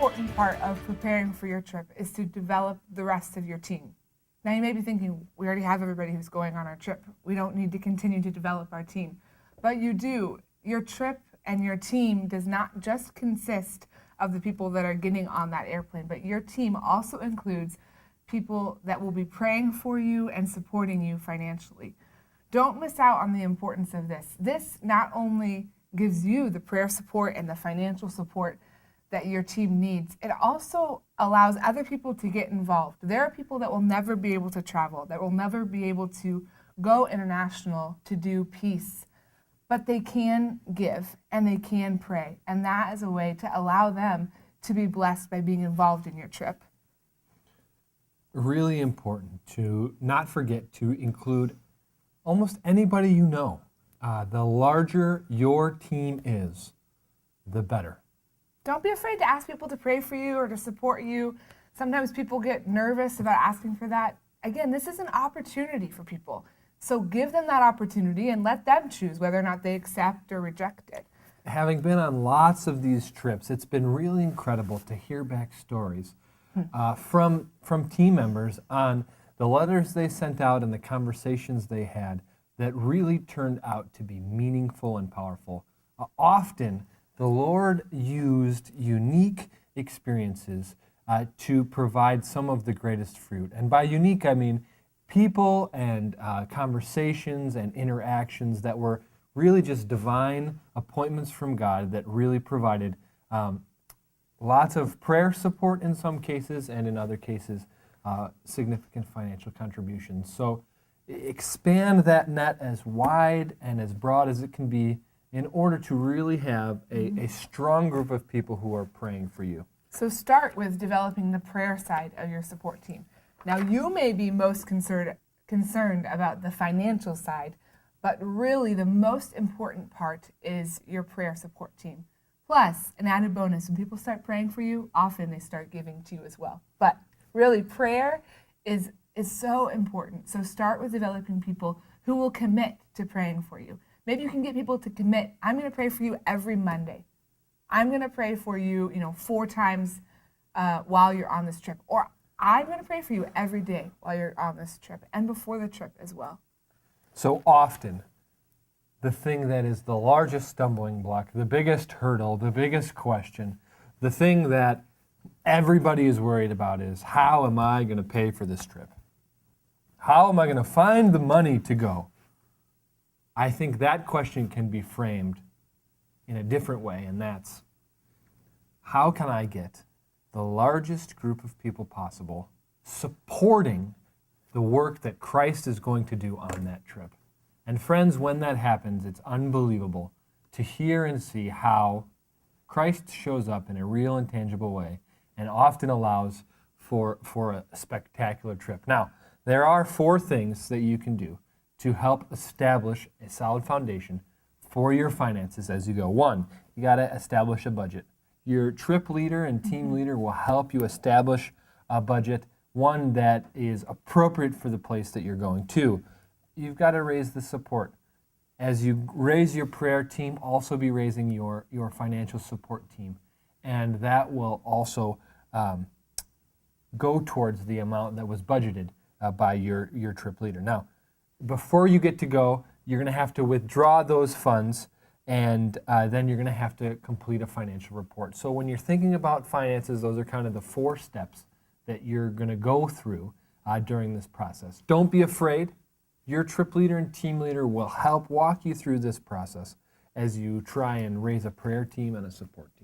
important part of preparing for your trip is to develop the rest of your team. Now you may be thinking, we already have everybody who's going on our trip. We don't need to continue to develop our team. But you do. Your trip and your team does not just consist of the people that are getting on that airplane, but your team also includes people that will be praying for you and supporting you financially. Don't miss out on the importance of this. This not only gives you the prayer support and the financial support that your team needs, it also allows other people to get involved. There are people that will never be able to travel, that will never be able to go international to do peace, but they can give and they can pray. And that is a way to allow them to be blessed by being involved in your trip. Really important to not forget to include almost anybody you know. The larger your team is, the better. Don't be afraid to ask people to pray for you or to support you. Sometimes people get nervous about asking for that. Again, this is an opportunity for people. So give them that opportunity and let them choose whether or not they accept or reject it. Having been on lots of these trips, it's been really incredible to hear back stories from team members on the letters they sent out and the conversations they had that really turned out to be meaningful and powerful. Often, the Lord used unique experiences to provide some of the greatest fruit. And by unique, I mean people and conversations and interactions that were really just divine appointments from God that really provided lots of prayer support in some cases, and in other cases, significant financial contributions. So expand that net as wide and as broad as it can be in order to really have a strong group of people who are praying for you. So start with developing the prayer side of your support team. Now you may be most concerned about the financial side, but really the most important part is your prayer support team. Plus, an added bonus, when people start praying for you, often they start giving to you as well. But really, prayer is so important. So start with developing people who will commit to praying for you. Maybe you can get people to commit, I'm going to pray for you every Monday. I'm going to pray for you, 4 times while you're on this trip. Or I'm going to pray for you every day while you're on this trip and before the trip as well. So often, the thing that is the largest stumbling block, the biggest hurdle, the biggest question, the thing that everybody is worried about is, how am I going to pay for this trip? How am I going to find the money to go? I think that question can be framed in a different way, and that's, how can I get the largest group of people possible supporting the work that Christ is going to do on that trip? And friends, when that happens, it's unbelievable to hear and see how Christ shows up in a real and tangible way and often allows for a spectacular trip. Now, there are 4 things that you can do to help establish a solid foundation for your finances as you go. 1, you got to establish a budget. Your trip leader and team leader will help you establish a budget, one that is appropriate for the place that you're going to. You've got to raise the support. As you raise your prayer team, also be raising your financial support team. And that will also go towards the amount that was budgeted by your trip leader. Now, before you get to go, you're going to have to withdraw those funds, and then you're going to have to complete a financial report. So when you're thinking about finances, those are kind of the 4 steps that you're going to go through during this process. Don't be afraid. Your trip leader and team leader will help walk you through this process as you try and raise a prayer team and a support team.